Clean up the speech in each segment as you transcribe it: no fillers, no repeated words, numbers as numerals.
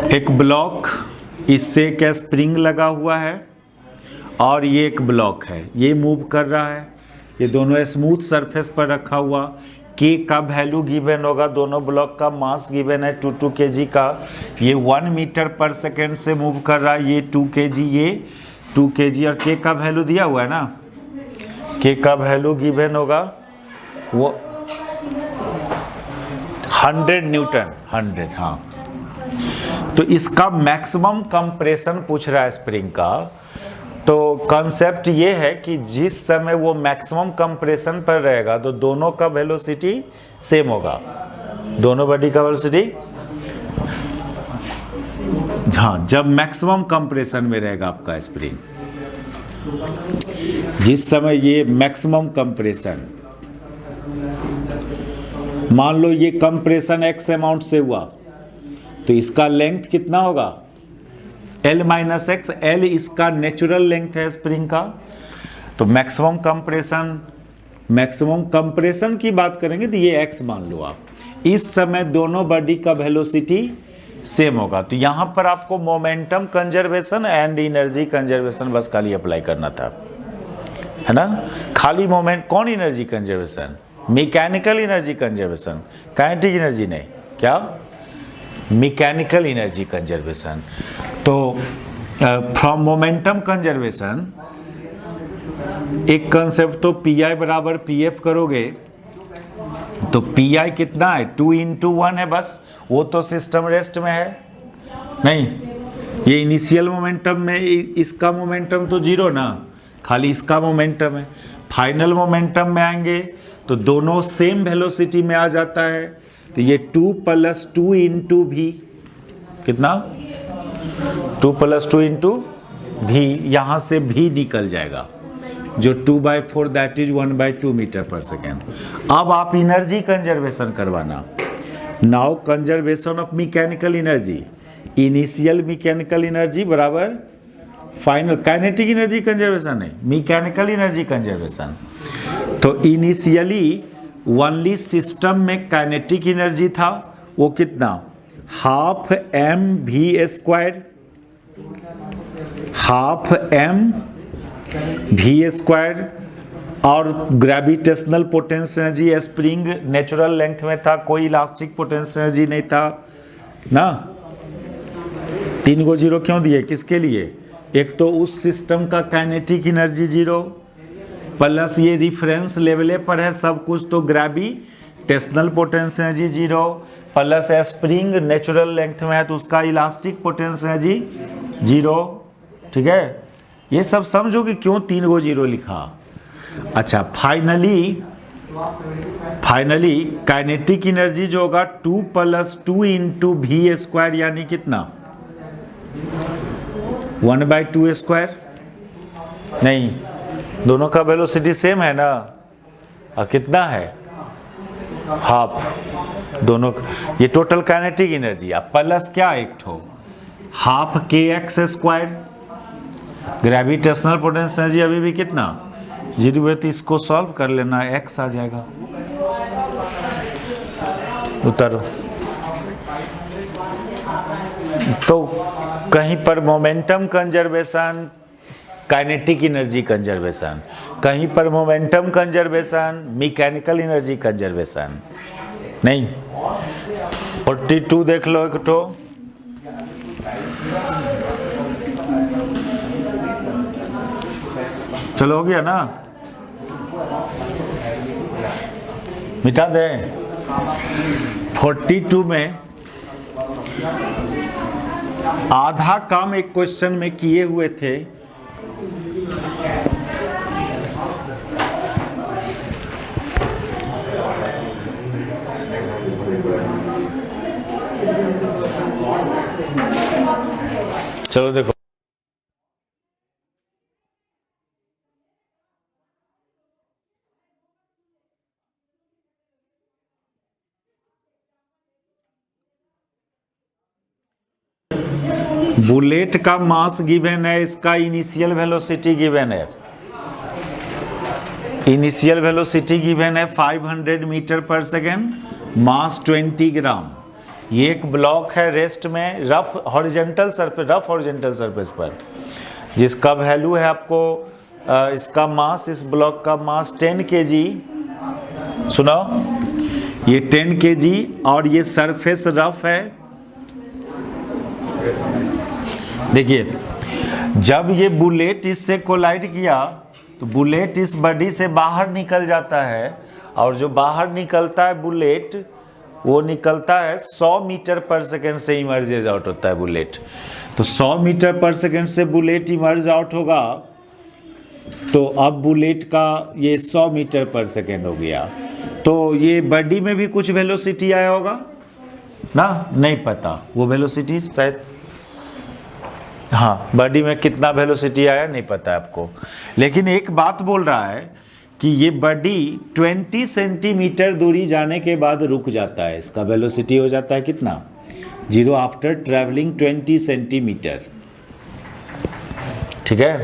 एक ब्लॉक, इससे एक स्प्रिंग लगा हुआ है और ये एक ब्लॉक है, ये मूव कर रहा है, ये दोनों स्मूथ सरफेस पर रखा हुआ। के का वैल्यू गिवन होगा, दोनों ब्लॉक का मास गिवन है 2 kg का। ये 1 मीटर पर सेकेंड से मूव कर रहा है, ये 2 kg, ये 2 kg, और के का वैल्यू दिया हुआ है ना, के का वैल्यू गिवन होगा वो 100 न्यूटन, 100, हाँ। तो इसका मैक्सिमम कंप्रेशन पूछ रहा है स्प्रिंग का। तो कॉन्सेप्ट ये है कि जिस समय वो मैक्सिमम कंप्रेशन पर रहेगा तो दोनों का वेलोसिटी सेम होगा, दोनों बॉडी का वेलोसिटी, हाँ, जब मैक्सिमम कंप्रेशन में रहेगा आपका स्प्रिंग, जिस समय ये मैक्सिमम कंप्रेशन, मान लो ये कंप्रेशन x अमाउंट से हुआ तो इसका लेंथ कितना होगा, L माइनस एक्स, L इसका नेचुरल लेंथ है स्प्रिंग का। तो मैक्सिमम कंप्रेशन की बात करेंगे तो ये x मान लो आप, इस समय दोनों बॉडी का वेलोसिटी सेम होगा। तो यहाँ पर आपको momentum conservation and energy conservation बस खाली अप्लाई करना था, है ना। खाली मोमेंट, कौन energy conservation, mechanical energy conservation, kinetic energy नहीं, क्या, मैकेनिकल एनर्जी कंजर्वेशन। तो फ्रॉम मोमेंटम कंजर्वेशन एक कंसेप्ट, तो पी आई बराबर पी एफ करोगे तो पी आई कितना है, 2 × 1 है बस, वो तो सिस्टम रेस्ट में है नहीं, ये इनिशियल मोमेंटम में इसका मोमेंटम तो 0 ना, खाली इसका मोमेंटम है। फाइनल मोमेंटम में आएंगे तो दोनों सेम वेलोसिटी में आ जाता है, तो ये 2 + 2 × v, कितना, 2 + 2 × v, यहाँ से v निकल जाएगा जो 2/4 दैट इज 1/2 मीटर पर सेकेंड। अब आप एनर्जी कंजर्वेशन करवाना, now conservation of mechanical energy, initial mechanical energy बराबर फाइनल, काइनेटिक एनर्जी कंजर्वेशन नहीं, मैकेनिकल एनर्जी कंजर्वेशन। तो इनिशियली ओनली सिस्टम में काइनेटिक एनर्जी था, वो कितना, 12 mv², 12 mv², और gravitational potential energy spring natural length में था, कोई इलास्टिक पोटेंशियल एनर्जी नहीं था ना। 3 को 0 क्यों दिए, किसके लिए, एक तो उस सिस्टम का काइनेटिक एनर्जी 0 प्लस ये रिफरेंस लेवले पर है सब कुछ, तो gravitational potential energy 0 plus spring natural length में है तो उसका इलास्टिक पोटेंशियल एनर्जी 0, ठीक है। ये सब समझो कि क्यों 3 को 0 लिखा। अच्छा, फाइनली काइनेटिक एनर्जी जो होगा 2 + 2 × v² यानी कितना, 1/2², नहीं, दोनों का वेलोसिटी सेम है ना, और कितना है, हाफ, दोनों, ये टोटल काइनेटिक एनर्जी, अब प्लस क्या एक ठो 12 kx², ग्रेविटेशनल पोटेंशियल एनर्जी अभी भी कितना 0 है, तो इसको सॉल्व कर लेना, x आ जाएगा, उतारो। तो कहीं पर momentum conservation, kinetic energy conservation, कहीं पर momentum conservation, mechanical energy conservation नहीं। 42 देख लो एक तो, चलो हो गया ना, मिटा दें। 42 में आधा काम एक क्वेश्चन में किए हुए थे, चलो देखो, बुलेट का मास गिवन है, इसका इनिशियल वेलोसिटी गिवन है, इनिशियल वेलोसिटी गिवन है 500 मीटर पर सेकेंड, मास 20 ग्राम। ये एक ब्लॉक है रेस्ट में रफ हॉरिजॉन्टल सरफेस पर, जिसका वैल्यू है आपको इसका मास, इस ब्लॉक का मास 10 kg, सुनाओ ये 10 kg, और ये सरफेस रफ है। देखिए जब ये बुलेट इससे कोलाइड किया तो बुलेट इस बॉडी से बाहर निकल जाता है, और जो बाहर निकलता है बुलेट वो निकलता है 100 मीटर पर सेकेंड से इमर्जेज आउट होता है बुलेट। तो 100 मीटर पर सेकेंड से बुलेट इमर्ज आउट होगा, तो अब बुलेट का ये 100 मीटर पर सेकेंड हो गया। तो ये बॉडी में भी कुछ वेलोसिटी आया होगा ना, नहीं पता वो वेलोसिटी शायद, हाँ बॉडी में कितना वेलोसिटी आया नहीं पता है आपको, लेकिन एक बात बोल रहा है कि ये बॉडी 20 सेंटीमीटर दूरी जाने के बाद रुक जाता है, इसका वेलोसिटी हो जाता है कितना 0 आफ्टर ट्रैवलिंग 20 सेंटीमीटर। ठीक है,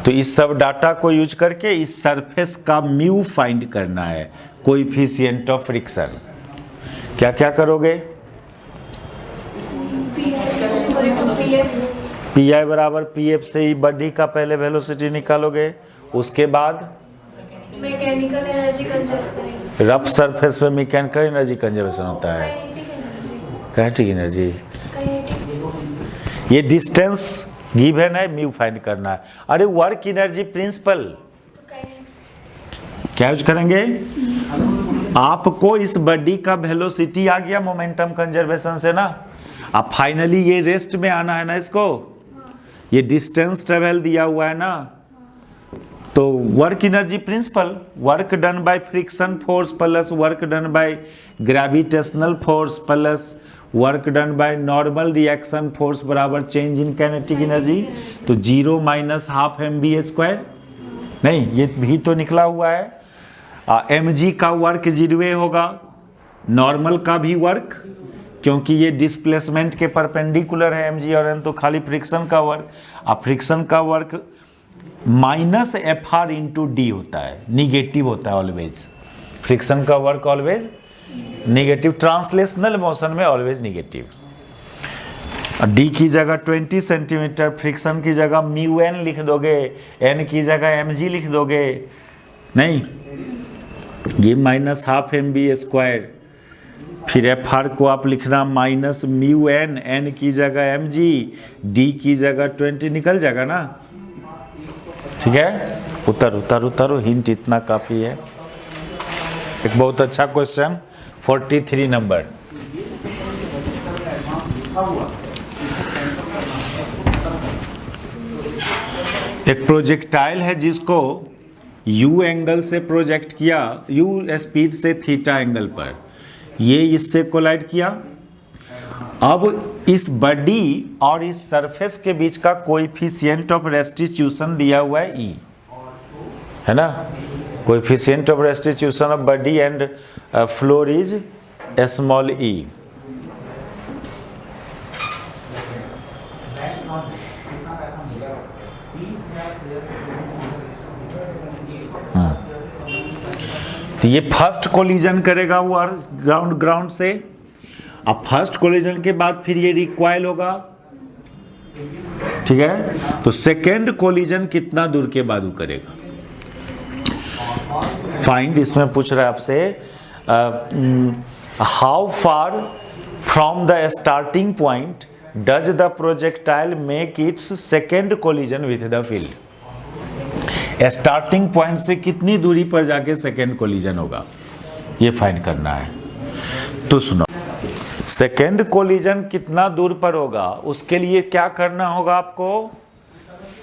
तो इस सब डाटा को यूज करके इस सरफेस का म्यू फाइंड करना है, कोएफिशिएंट ऑफ फ्रिक्शन। क्या क्या करोगे, पी आई बराबर पी एफ से ही बॉडी का पहले वेलोसिटी निकालोगे, उसके बाद मैकेनिकल एनर्जी कंजर्व करेंगे। रफ सरफेस पे मैकेनिकल एनर्जी कंजर्वेशन होता है, काइनेटिक एनर्जी, ये डिस्टेंस गिवन है, म्यू फाइंड करना है। अरे वर्क एनर्जी प्रिंसिपल क्या यूज करेंगे, आपको इस बॉडी का वेलोसिटी आ गया मोमेंटम कंजर्वेशन से ना, अब फाइनली ये रेस्ट में आना है ना, इसको ये डिस्टेंस ट्रेवल दिया हुआ है ना, तो work energy principal, work done by friction force plus work done by gravitational force plus work done by normal reaction force बराबर चेंज इन काइनेटिक एनर्जी। तो 0 माइनस हाफ mv², नहीं ये भी तो निकला हुआ है, mg का वर्क 0 होगा, नॉर्मल का भी वर्क, क्योंकि ये डिस्प्लेसमेंट के परपेंडिकुलर है mg और n, तो खाली फ्रिक्शन का वर्क, अब फ्रिक्शन का work minus FR into D होता है, निगेटिव होता है ऑलवेज, फ्रिक्शन का work always negative, translational motion में ऑलवेज निगेटिव। डी की जगह 20 सेंटीमीटर, फ्रिक्शन की जगह म्यू एन लिख दोगे, एन की जगह mg लिख दोगे, नहीं ये माइनस हाफ mv², फिर FR को आप लिखना माइनस म्यू एन, एन की जगह mg, डी की जगह 20 निकल जाएगा ना। ठीक है, उतारो, हिंट इतना काफी है। एक बहुत अच्छा क्वेश्चन 43 नंबर, एक प्रोजेक्टाइल है जिसको u एंगल से प्रोजेक्ट किया, u स्पीड से थीटा एंगल पर, ये इससे कोलाइड किया। अब इस बॉडी और इस सरफेस के बीच का कोएफिशिएंट ऑफ रेस्टिट्यूशन दिया हुआ है E, है ना, coefficient of restitution of body and floor is small e। तो ये फर्स्ट कोलिजन करेगा वो ग्राउंड से, अब फर्स्ट कोलिजन के बाद फिर ये रिक्वाइल होगा, ठीक है, तो सेकेंड कोलिजन कितना दूर के बाद करेगा, फाइंड, इसमें पूछ रहा है आपसे how far from the starting point does the projectile make it's second collision with the field, starting point से कितनी दूरी पर जाके सेकेंड कोलिजन होगा, ये फाइंड करना है। तो सुनो, सेकेंड कोलिजन कितना दूर पर होगा, उसके लिए क्या करना होगा आपको,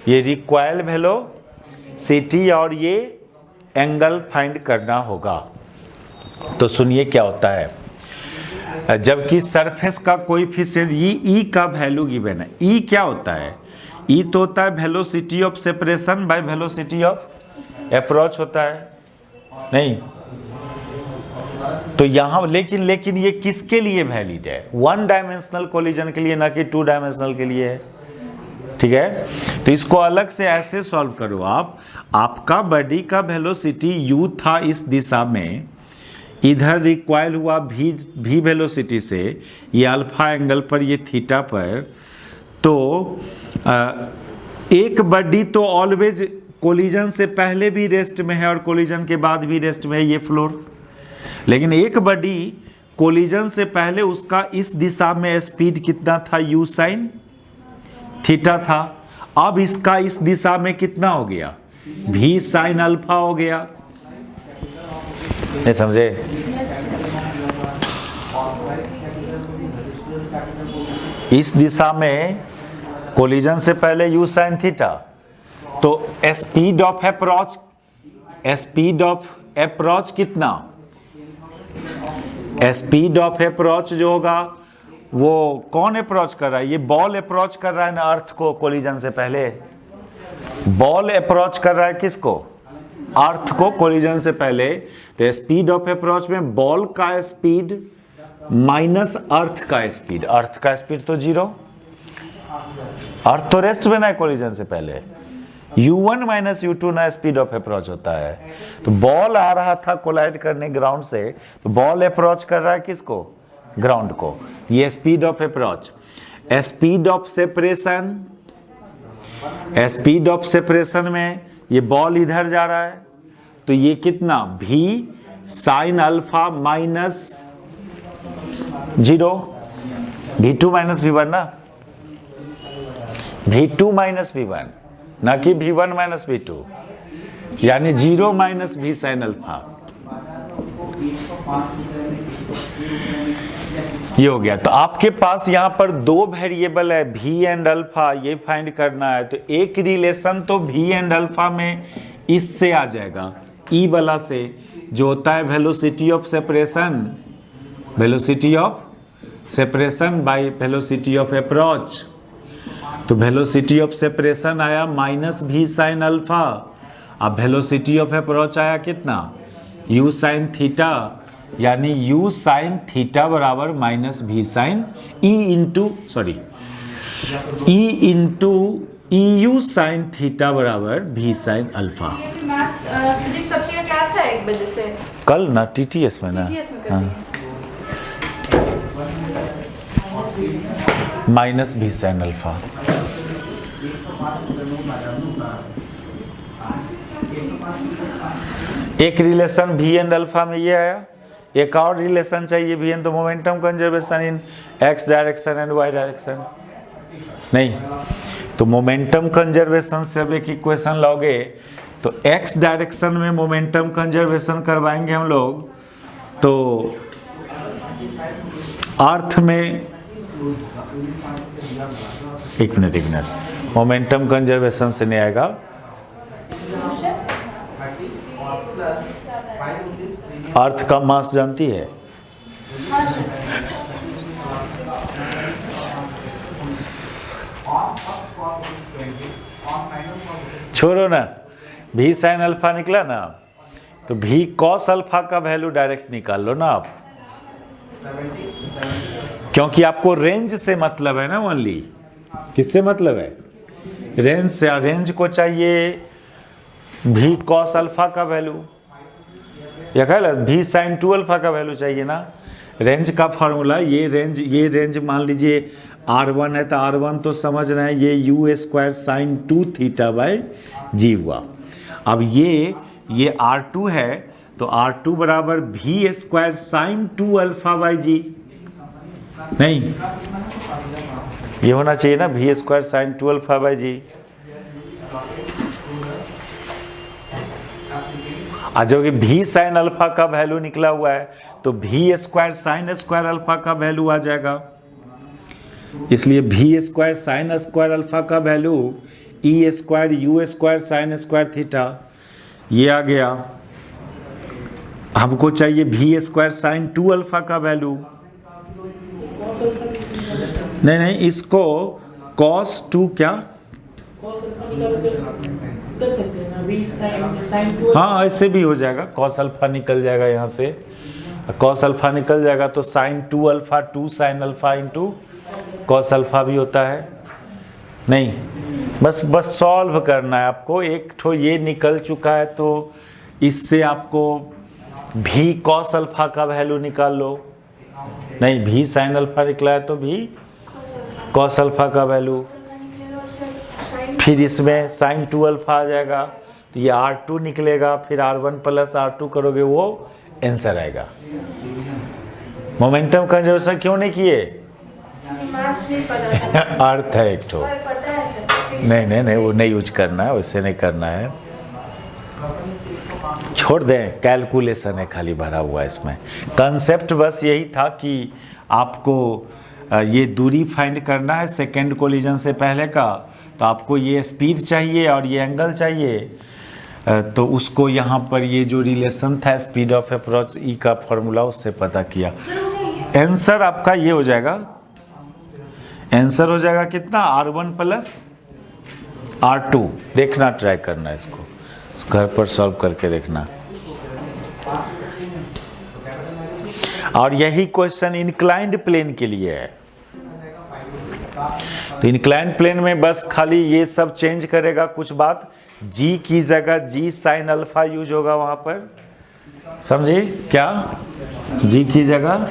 ये रिक्वाइल वेलोसिटी और ये एंगल फाइंड करना होगा। तो सुनिए क्या होता है, जबकि सरफेस का कोएफिशिएंट ई का वैल्यू गिवन है, ई क्या होता है, ई तो होता है velocity of separation by velocity of approach होता है, नहीं, तो यहां लेकिन ये किसके लिए वैलिड है, वन डायमेंशनल कोलिजन के लिए, ना कि टू डायमेंशनल के लिए है। ठीक है, तो इसको अलग से ऐसे सॉल्व करो आप, आपका बॉडी का वेलोसिटी u था इस दिशा में, इधर रिक्वाइल हुआ भी वेलोसिटी से, ये अल्फा एंगल पर, ये थीटा पर। तो एक बॉडी तो ऑलवेज कोलिजन से पहले भी रेस्ट में है और कोलिजन के बाद भी रेस्ट में है, ये फ्लोर। लेकिन एक बॉडी कोलिजन से पहले उसका इस दिशा में स्पीड कितना था, u साइन थीटा था। अब इसका इस दिशा में कितना हो गया, v साइन अल्फा हो गया। नहीं समझे? इस दिशा में कोलिजन से पहले u साइन थीटा, तो स्पीड ऑफ अप्रोच कितना, स्पीड ऑफ अप्रोच जो होगा वो कौन अप्रोच कर रहा है, ये बॉल अप्रोच कर रहा है ना अर्थ को कोलिजन से पहले। बॉल अप्रोच कर रहा है किसको, अर्थ को कोलिजन से पहले। तो स्पीड ऑफ अप्रोच में बॉल का स्पीड माइनस अर्थ का स्पीड, अर्थ का स्पीड तो जीरो, अर्थ तो रेस्ट में ना है कोलिजन से पहले। u1 माइनस u2 ना स्पीड ऑफ अप्रोच होता है। तो बॉल आ रहा था कोलाइड करने ग्राउंड से, तो बॉल अप्रोच कर रहा है किसको, ग्राउंड को। ये speed of approach. Speed of separation, speed of separation में ये बॉल इधर जा रहा है, तो ये कितना, v sine alpha minus 0, v2 minus v1 ना, v2 माइनस v1 ना कि v1 माइनस v2, यानी 0 माइनस v साइन अल्फा। ये हो गया। तो आपके पास यहां पर दो वेरिएबल है, v एंड अल्फा, ये फाइंड करना है। तो एक रिलेशन तो v एंड अल्फा में इससे आ जाएगा, ई वाला से, जो होता है velocity of separation, velocity of separation by velocity of approach. तो वेलोसिटी ऑफ सेपरेशन आया माइनस v साइन अल्फा, अब वेलोसिटी ऑफ अप्रोच आया कितना, u साइन थीटा, यानी u साइन थीटा बराबर minus v sine e into eu sine theta बराबर v sine alpha. Physics subject का class है 1 बजे से कल ना TTS में ना, माइनस v साइन अल्फा। एक रिलेशन v एंड अल्फा में ये आया, एक और रिलेशन चाहिए v एंड, तो momentum conservation in x direction and y direction. नहीं, तो मोमेंटम कंजर्वेशन से अब एक इक्वेशन लोगे, तो x डायरेक्शन में मोमेंटम कंजर्वेशन करवाएंगे हम लोग, तो अर्थ में एक मिनट, मोमेंटम कंजर्वेशन से नहीं आएगा, अर्थ का मास जानती है, छोड़ो ना, v साइन अल्फा निकला ना, तो v कॉस अल्फा का वैल्यू डायरेक्ट निकाल लो ना आप, क्योंकि आपको रेंज से मतलब है ना, ओनली किससे मतलब है, रेंज से। रेंज को चाहिए v कॉस अल्फा का वैल्यू, या कह लो v साइन 2 अल्फा का वैल्यू चाहिए ना। रेंज का फॉर्मूला, ये रेंज मान लीजिए R1 है, तो R1 तो समझ रहे हैं, ये u square sine 2 theta by g हुआ। अब ये R2 है, तो R2 बराबर v square sine 2 alpha by g, नहीं ये होना चाहिए ना, v square sine 2 alpha by g. जो कि v साइन अल्फा का वैल्यू निकला हुआ है, तो v square sine square alpha का वैल्यू आ जाएगा, इसलिए v square sine square alpha का value e square u square sine square theta, ये आ गया। हमको चाहिए v स्क्वायर साइन 2 अल्फा का वैल्यू, नहीं इसको cos 2 क्या, हाँ ऐसे भी हो जाएगा, cos अल्फा निकल जाएगा, यहाँ से cos अल्फा निकल जाएगा, तो sine 2 alpha 2 sine alpha into cos alpha भी होता है। नहीं, बस सॉल्व करना है आपको। एक ठो ये निकल चुका है, तो इससे आपको भी कॉस अल्फा का वैल्यू निकाल लो, नहीं भी साइन अल्फा निकला है तो भी कॉस अल्फा का वैल्यू, फिर इसमें साइन 2 अल्फा आ जाएगा तो ये R2 निकलेगा, फिर R1 प्लस R2 करोगे वो आंसर आएगा। मोमेंटम कंजर्वेशन क्यों नहीं किए? मास नहीं पता अर्थ है एक ठो, पर पता है सर। नहीं वो नहीं यूज करना है, वैसे नहीं करना है, छोड़ दें, कैलकुलेशन है खाली भरा हुआ इसमें। कंसेप्ट बस यही था कि आपको ये दूरी फाइंड करना है सेकेंड कोलिजन से पहले का, तो आपको ये स्पीड चाहिए और ये एंगल चाहिए, तो उसको यहाँ पर ये जो रिलेशन था स्पीड ऑफ अप्रोच ई का फॉर्मूला उससे पता किया। आंसर आपका ये हो जाएगा, आंसर हो जाएगा कितना, R1 प्लस R2। देखना, ट्राई करना इसको, घर पर सॉल्व करके देखना। और यही क्वेश्चन इंक्लाइंड प्लेन के लिए है, तो इंक्लाइंड प्लेन में बस खाली ये सब चेंज करेगा कुछ बात, जी की जगह जी साइन अल्फा यूज होगा वहां पर, समझे क्या, जी की जगह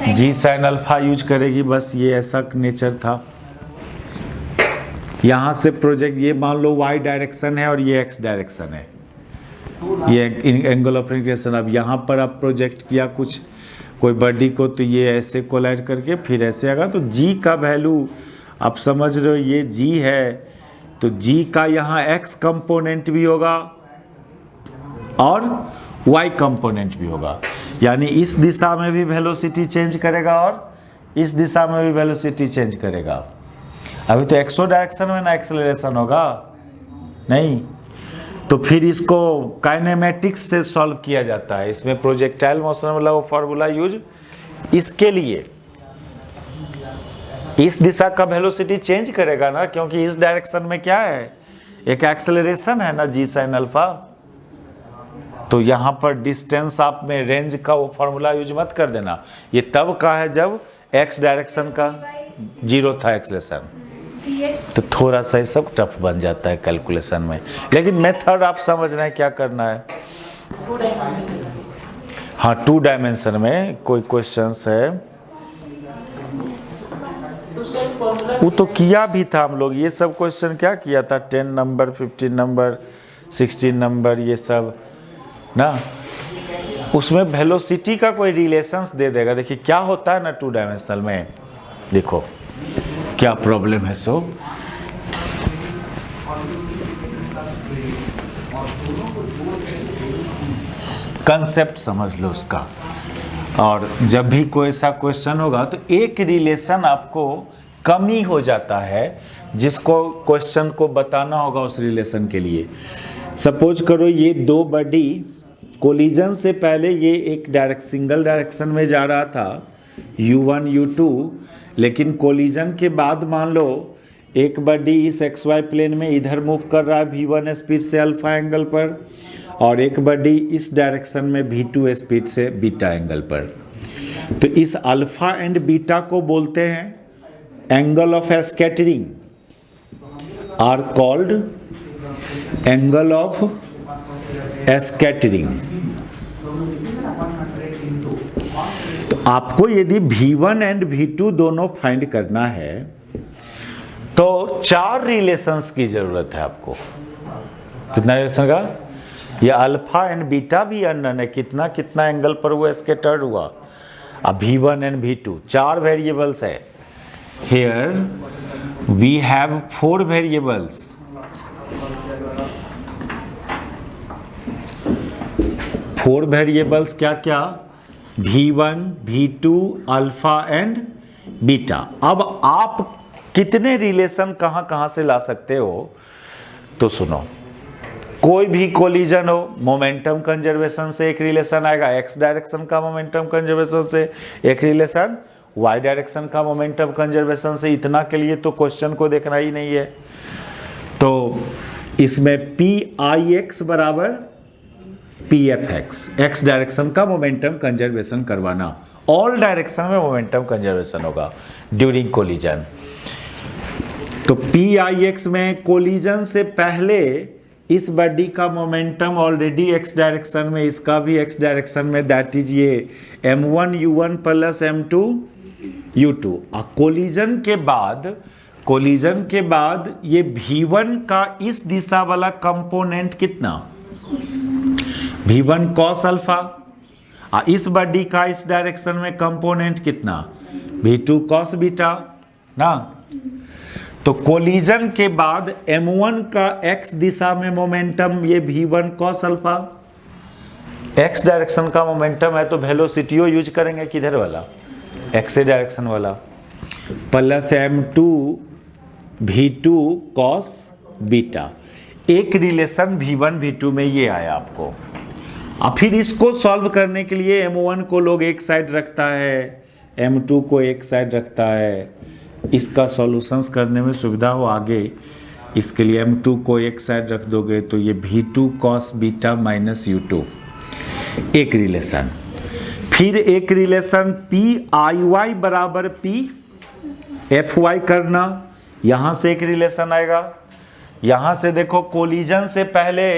जी साइन अल्फा यूज करेगी, बस ये ऐसा नेचर था। यहां से प्रोजेक्ट ये मान लो y डायरेक्शन है और ये x डायरेक्शन है, ये एंगल ऑफ इंक्लिनेशन। अब यहाँ पर आप प्रोजेक्ट किया कुछ कोई बॉडी को, तो ये ऐसे कोलाइड करके फिर ऐसे आएगा, तो g का वैल्यू आप समझ रहे हो, ये g है तो g का यहाँ x कंपोनेंट भी होगा और y कंपोनेंट भी होगा, यानी इस दिशा में भी वेलोसिटी चेंज करेगा और इस दिशा में भी वेलोसिटी चेंज करेगा। अभी तो एक्सो डायरेक्शन में ना एक्सेलरेशन होगा, नहीं, तो फिर इसको काइनेमेटिक्स से सॉल्व किया जाता है। इसमें प्रोजेक्टाइल मोशन वाला वो फार्मूला यूज इसके लिए, इस दिशा का वेलोसिटी चेंज करेगा ना, क्योंकि इस डायरेक्शन में क्या है, एक एक्सेलरेशन है ना जी साइन अल्फा, तो यहाँ पर डिस्टेंस आप में रेंज का वो फार्मूला यूज मत कर देना, ये तब का है जब एक्स डायरेक्शन का 0 था एक्सेलरेशन, तो थोड़ा सा ये सब टफ बन जाता है कैलकुलेशन में, लेकिन मेथड आप समझ रहे हैं क्या करना है। हाँ 2 डायमेंशन में कोई क्वेश्चंस है, वो तो किया भी था हम लोग, ये सब क्वेश्चन क्या किया था, 10 नंबर 15 नंबर 16 नंबर ये सब ना, उसमें वेलोसिटी का कोई रिलेशंस दे देगा। देखिए क्या होता है ना 2 डायमेंशनल में, देखो क्या प्रॉब्लम है। सो कंसेप्ट समझ लो उसका, और जब भी कोई ऐसा क्वेश्चन होगा तो एक रिलेशन आपको कमी हो जाता है जिसको क्वेश्चन को बताना होगा उस रिलेशन के लिए। सपोज करो ये 2 बॉडी कोलिजन से पहले ये एक सिंगल डायरेक्शन में जा रहा था u1 u2, लेकिन कोलिजन के बाद मान लो एक बॉडी इस xy प्लेन में इधर मूव कर रहा है v1 स्पीड से अल्फा एंगल पर, और एक बॉडी इस डायरेक्शन में v2 स्पीड से बीटा एंगल पर। तो इस अल्फा एंड बीटा को बोलते हैं angle of scattering, are called angle of scattering. तो आपको यदि v1 एंड v2 दोनों फाइंड करना है तो 4 रिलेशंस की जरूरत है आपको। कितना रिलेशन का, ये अल्फा एंड बीटा भी अननोन है, कितना कितना एंगल पर वो स्कैटर्ड हुआ। अब v1 एंड v2 4 वेरिएबल्स है, here we have 4 variables. Four variables क्या क्या, v1 v2 alpha and beta. अब आप कितने रिलेशन कहाँ कहाँ से ला सकते हो, तो सुनो, कोई भी कोलिजन हो मोमेंटम कंजर्वेशन से एक रिलेशन आएगा, x डायरेक्शन का मोमेंटम कंजर्वेशन से एक रिलेशन, y डायरेक्शन का मोमेंटम कंजर्वेशन से। इतना के लिए तो क्वेश्चन को देखना ही नहीं है। तो इसमें pix बराबर pfx, x डायरेक्शन का मोमेंटम कंजर्वेशन करवाना, ऑल डायरेक्शन में मोमेंटम कंजर्वेशन होगा ड्यूरिंग कोलिजन। तो pix में कोलिजन से पहले इस बॉडी का मोमेंटम ऑलरेडी एक्स डायरेक्शन में, इसका भी एक्स डायरेक्शन में, दैट इज ये m1 u1 plus m2 u2। Collision के बाद ये v1 का इस दिशा वाला कंपोनेंट कितना, v1 cos अल्फा, इस बॉडी का इस डायरेक्शन में कंपोनेंट कितना, v2 cos बीटा ना। तो कोलिजन के बाद m1 का x दिशा में मोमेंटम ये v1 cos alpha, x direction का मोमेंटम है तो वेलोसिटीओ यूज करेंगे किधर वाला, x डायरेक्शन वाला, plus m2 v2 cos beta. एक रिलेशन v1 v2 में ये आया आपको। अब फिर इसको सॉल्व करने के लिए m1 को लोग एक साइड रखता है, m2 को एक साइड रखता है, इसका सॉल्यूशंस करने में सुविधा हो आगे, इसके लिए m2 को एक साइड रख दोगे तो ये v2 cos beta minus u2 एक रिलेशन। फिर एक रिलेशन p iy बराबर p fy करना, यहाँ से एक रिलेशन आएगा। यहाँ से देखो कोलिजन से पहले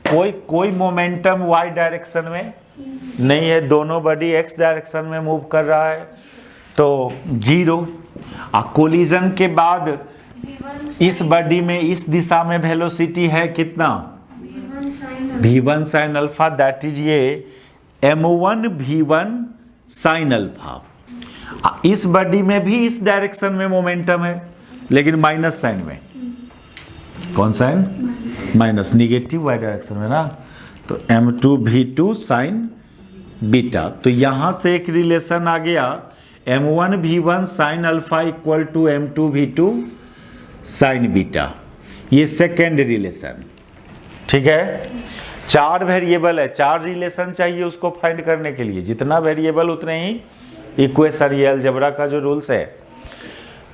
कोई मोमेंटम y डायरेक्शन में नहीं है, दोनों बॉडी x डायरेक्शन में मूव कर रहा है तो जीरो। कोलिजन के बाद इस बॉडी में इस दिशा में वेलोसिटी है कितना, v1 sin alpha, that is ये m1 v1 sin अल्फा। इस बॉडी में भी इस डायरेक्शन में मोमेंटम है लेकिन माइनस साइन में, कौन sine, minus, negative y direction में ना, तो m2 v2 sin बीटा। तो यहां से एक रिलेशन आ गया m1 v1 sin alpha equal to m2 v2 sin beta, ये सेकेंड रिलेशन। ठीक है, 4 वेरिएबल है, 4 रिलेशन चाहिए उसको फाइंड करने के लिए, जितना वेरिएबल उतने ही इक्वेशन, ये अलजेब्रा का जो रूल्स है।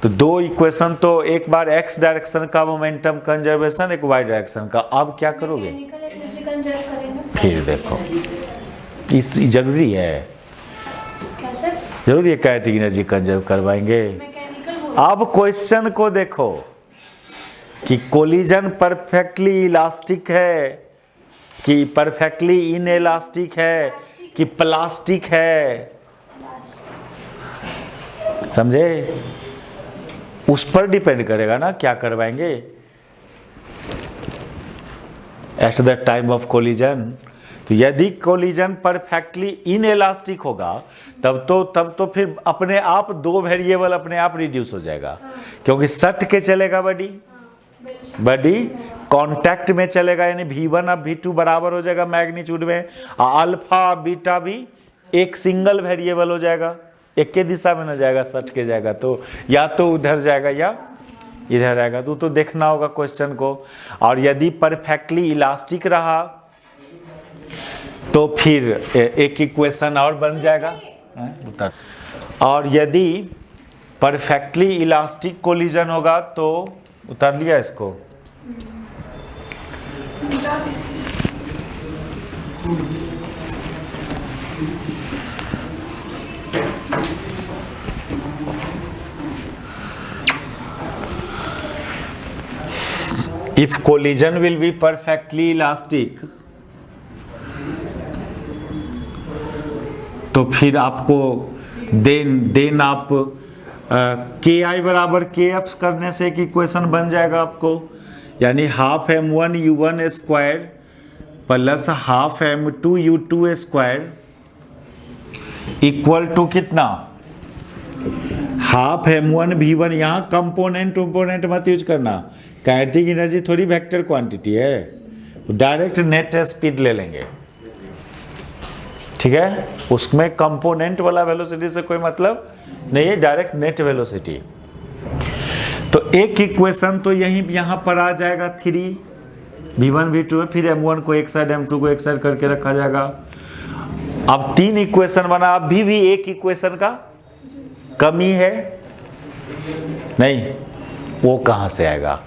तो 2 इक्वेशन, तो एक बार x डायरेक्शन का मोमेंटम कंजर्वेशन, एक y डायरेक्शन का। अब क्या करोगे, फिर देखो इस जरूरी है, जरूरी है काइनेटिक एनर्जी कंजर्व करवाएंगे। अब क्वेश्चन को देखो कि कोलिजन परफेक्टली इलास्टिक है कि परफेक्टली इनइलास्टिक है कि प्लास्टिक है, समझे, उस पर डिपेंड करेगा ना क्या करवाएंगे at the time of collision. तो यदि कोलिजन परफेक्टली इनइलास्टिक होगा तब तो फिर अपने आप 2 वेरिएबल अपने आप रिड्यूस हो जाएगा, क्योंकि सट के चलेगा बॉडी कांटेक्ट में चलेगा, यानी v1 अब v2 बराबर हो जाएगा मैग्नीट्यूड में, अल्फा बीटा भी एक सिंगल वेरिएबल हो जाएगा, एक के दिशा में न जाएगा, सट के जाएगा, तो या तो उधर जाएगा या इधर जाएगा। तो देखना होगा क्वेश्चन को। और यदि परफेक्टली इलास्टिक रहा तो फिर एक इक्वेशन और बन जाएगा उतर। और यदि परफेक्टली इलास्टिक कोलिजन होगा तो उतार लिया इसको, if collision will be perfectly elastic तो फिर आपको देन आप के आई बराबर के एफ करने से एक इक्वेशन बन जाएगा आपको, यानी half m1 u1 square plus half m2 u2 square equal to कितना, हाफ m1 v1। यहाँ कंपोनेंट मत यूज करना, काइनेटिक एनर्जी थोड़ी वेक्टर क्वांटिटी है, डायरेक्ट नेट स्पीड ले लेंगे, ठीक है, उसमें कंपोनेंट वाला वेलोसिटी से कोई मतलब नहीं है, डायरेक्ट नेट वेलोसिटी। तो एक इक्वेशन तो यहाँ पर आ जाएगा 3 v1 v2 है, फिर m1 को एक साइड m2 को एक साइड करके रखा जाएगा। अब 3 इक्वेशन बना, अभी भी एक इक्वेशन का कमी है नहीं, वो कहां से आएगा,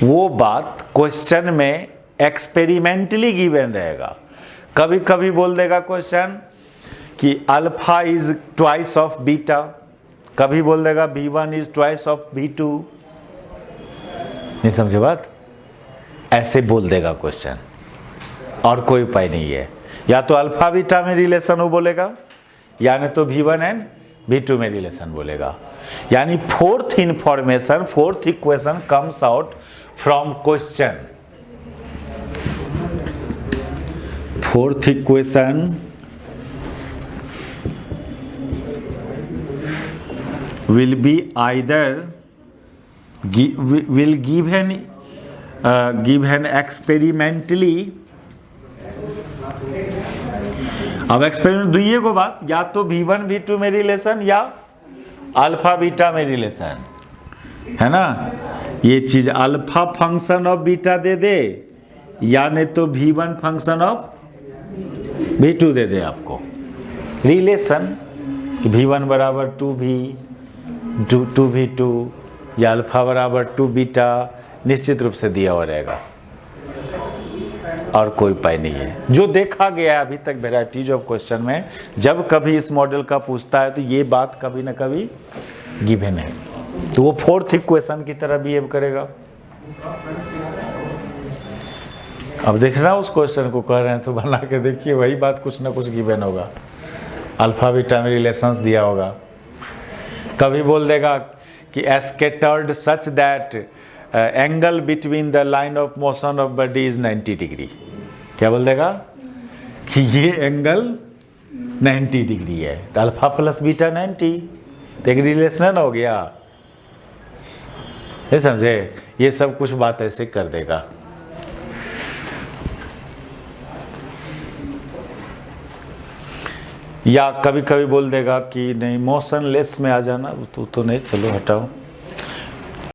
वो बात क्वेश्चन में एक्सपेरिमेंटली गिवन रहेगा। कभी कभी बोल देगा क्वेश्चन कि alpha is twice of beta, कभी बोल देगा v1 is twice of v2, नहीं समझे बात, ऐसे बोल देगा क्वेश्चन, और कोई उपाय नहीं है। या तो अल्फा बीटा में रिलेशन वो बोलेगा, या नहीं तो V1 एंड V2 में रिलेशन बोलेगा। यानी fourth information, fourth equation comes out from question. Fourth equation will be either will given experimentally। अब एक्सपेरिमेंट दुइये को बात, या तो V1 V2 में रिलेशन या अल्फा बीटा में रिलेशन, है ना। ये चीज अल्फा फंक्शन ऑफ बीटा दे दे, या नहीं तो V1 फंक्शन ऑफ V2 दे दे आपको रिलेशन, कि V1 बराबर 2V2 या अल्फा बराबर 2 बीटा निश्चित रूप से दिया हुआ रहेगा, और कोई उपाय नहीं है। जो देखा गया अभी तक वेराइटीज ऑफ क्वेश्चन में, जब कभी इस मॉडल का पूछता है तो ये बात कभी ना कभी गिवन है, तो वो फोर्थ इक्वेशन की तरह बिहेव करेगा। अब देख रहा उस क्वेश्चन को कर रहे हैं तो बना के देखिए, वही बात कुछ ना कुछ गिवन होगा, अल्फा बीटा में रिलेशंस दिया होगा। कभी बोल देगा कि scattered such that angle between the line of motion of body is 90 degree. क्या बोल देगा कि ये एंगल 90 डिग्री है, तो अल्फा प्लस बीटा 90, तो एक रिलेशन हो गया। ये समझे, ये सब कुछ बात ऐसे कर देगा। या कभी कभी बोल देगा कि नहीं मोशनलेस में आ जाना, तो नहीं, चलो हटाओ।